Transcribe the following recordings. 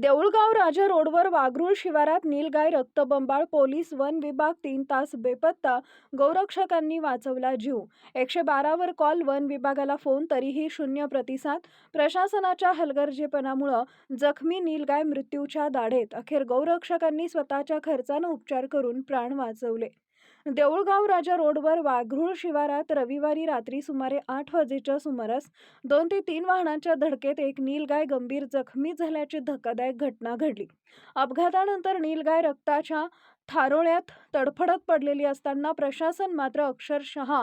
देऊळगाव राजा रोडवर वाघरूळ शिवारात नीलगाय रक्तबंबाळ, police one विभाग 3 तास बेपत्ता, गौरक्षकांनी वाचवला जीव. 112 वर कॉल, वन विभागाला फोन, तरीही शून्य प्रतिसाद. प्रशासनाच्या हलगर्जीपणामुळे जखमी नीलगाय मृत्यूच्या दाढेत. अखेर गौरक्षकांनी स्वतःच्या खर्चानं उपचार करून प्राण वाचवले. देऊळगाव राजा रोडवर वाघरूळ शिवारात रविवारी रात्री सुमारे 8 वाजेच्या सुमारास 2 ते 3 वाहनांच्या धडकेत एक नीलगाय गंभीर जखमी झाल्याची धक्कादायक घटना घडली. अपघातानंतर नीलगाय रक्ताच्या थारोळ्यात तडफडत पडलेली असताना प्रशासन मात्र अक्षरशः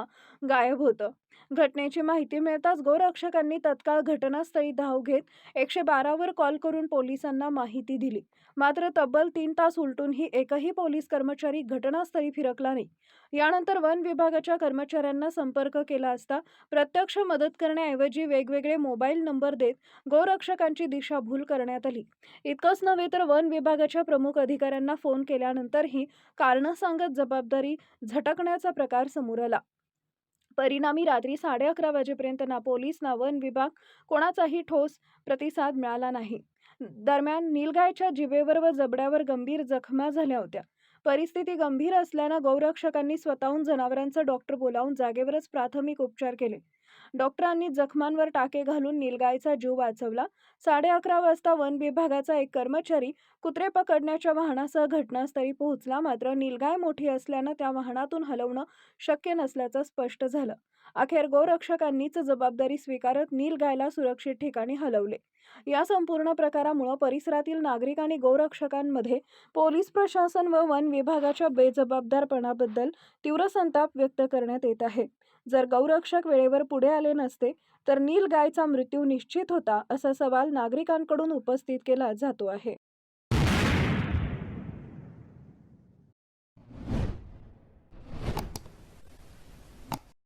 गायब होतं. घटनेची माहिती मिळताच गोरक्षकांनी तत्काळ घटनास्थळी धाव घेत 112 वर कॉल करून पोलिसांना माहिती दिली. मात्र तब्बल 3 तास उलटूनही एकही पोलीस कर्मचारी घटनास्थळी फिरकला नाही. यानंतर वन विभागाच्या कर्मचाऱ्यांना संपर्क केला असता प्रत्यक्ष मदत करण्याऐवजी वेगवेगळे मोबाईल नंबर देत गोरक्षकांची दिशाभूल करण्यात आली. इतकंच नव्हे तर वन विभागाच्या प्रमुख अधिकाऱ्यांना फोन केल्यानंतरही कारणं सांगत जबाबदारी झटकण्याचा प्रकार समोर आला. परिणामी रात्री 11:30 वाजेपर्यंत ना पोलीस ना वन विभाग कोणाचाही ठोस प्रतिसाद मिळाला नाही. दरम्यान नीलगायच्या जिभेवर व जबड्यावर गंभीर जखमा झाल्या होत्या. परिस्थिती गंभीर असल्यानं गौरक्षकांनी स्वतःहून जनावरांचा डॉक्टर बोलावून जागेवरच प्राथमिक उपचार केले. डॉक्टरांनी जखमांवर टाके घालून नीलगायचा जीव वाचवला. 11:30 वाजता वन विभागाचा एक कर्मचारी कुत्रे पकडण्याच्या वाहनासह घटनास्थळी पोहोचला. मात्र नीलगाय मोठी असल्यानं त्या वाहनातून हलवणं शक्य नसल्याचं स्पष्ट झालं. अखेर गोरक्षकांनीच जबाबदारी स्वीकारत नीलगायला सुरक्षित ठिकाणी हलवले. या संपूर्ण प्रकारामुळे परिसरातील नागरिक आणि गोरक्षकांमध्ये पोलीस प्रशासन व वन विभागाच्या बेजबाबदारपणाबद्दल तीव्र संताप व्यक्त करण्यात येत आहे. जर गौरक्षक वेळेवर पुढे आले नसते तर नीलगायचा मृत्यू निश्चित होता, असा सवाल नागरिकांकडून उपस्थित केला जातो आहे.